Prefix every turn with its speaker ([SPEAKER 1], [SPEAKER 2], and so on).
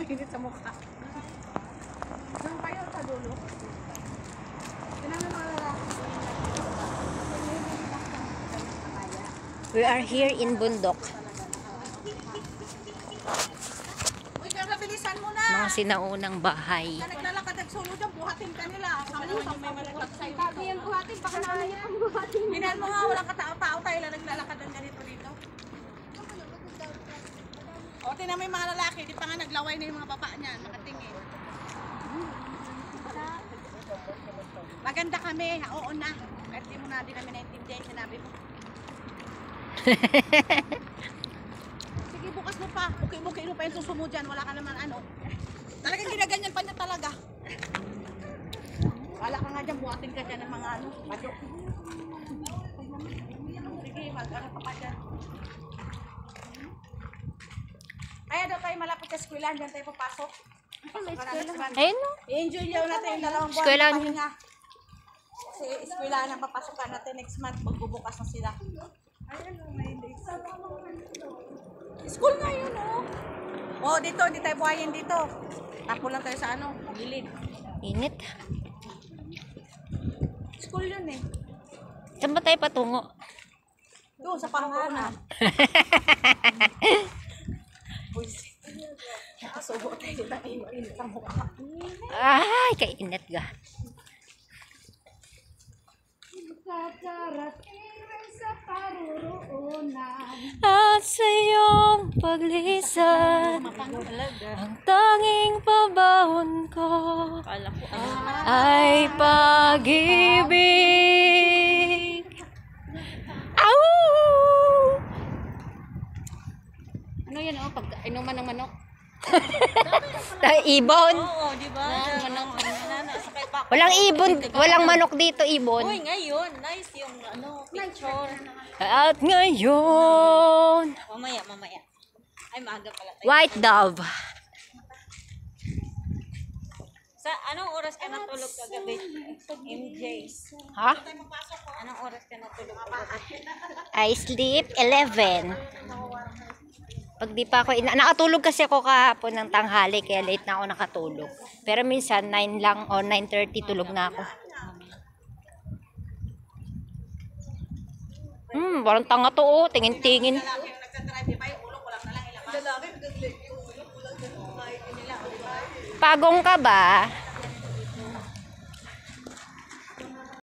[SPEAKER 1] Init sa mukha. Doon kayo sa dulo.
[SPEAKER 2] We are here in bundok.
[SPEAKER 1] Uy, kaya bilisan mo na.
[SPEAKER 2] Mga sinaunang bahay.
[SPEAKER 1] Naglalakad nagsulo dyan, buhatin ka nila. May malakad sa'yo dito. Sabi yan buhatin, baka nakahanap ang buhatin. Minahal mo nga, walang katao-tao tayo lang naglalakad ng ganito dito. O, tinan mo yung mga lalaki, di pa nga naglaway na yung mga baba niyan, nakatingin. Maganda kami, oo na. Kahit di mo na din kami naintindihan, sinabi mo. Sige, bukas mo pa. Buki-buki mo pa yung suso mo dyan. Wala ka naman ano. Talagang ginaganyan pa niya talaga. Wala ka nga dyan, buhatin ka dyan ng mga ano. Padyo. Sige, mag-ano pa dyan. Kaya daw tayo malapit sa eskwelahan, dyan tayo papasok.
[SPEAKER 2] Ayun no.
[SPEAKER 1] I-enjoy nyo natin yung 2 buwan
[SPEAKER 2] Eskwelahan.
[SPEAKER 1] ng pahinga. Kasi eskwelahan ang papasokan natin next month. Magbubukas na sila. School nga yun, oh. Oh, dito, di tayo buhayin dito. Tapo lang tayo sa ano, gilid.
[SPEAKER 2] Init.
[SPEAKER 1] School yun eh.
[SPEAKER 2] Saan ba tayo patungo?
[SPEAKER 1] Doon, sa pangalan. Buisit. Nakasubo tayo na init ang mukha.
[SPEAKER 2] Ay, kainit ga. At sa iyong paglisan, ang tanging pabawon ko ay pag-ibig. Au!
[SPEAKER 1] Ano yan, oh? Pag inuman ng manok.
[SPEAKER 2] Ibon.
[SPEAKER 1] Oo, di ba? Manok.
[SPEAKER 2] Walang ibon, walang manok dito, ibon.
[SPEAKER 1] Uy, ngayon, nice yung ano, picture.
[SPEAKER 2] At ngayon,
[SPEAKER 1] Mamaya. Ay, maaga pala tayo.
[SPEAKER 2] white dove.
[SPEAKER 1] Sa anong oras ka natulog kagabi? MJ.
[SPEAKER 2] Ha?
[SPEAKER 1] Anong oras ka natulog kagabi?
[SPEAKER 2] I sleep 11. Pag di pa ako, nakatulog kasi ako kahapon ng tanghali, kaya late na ako nakatulog. Pero minsan, 9 lang o 9:30 tulog na ako. Parang tanga to, oh. Tingin-tingin. Pagong ka ba?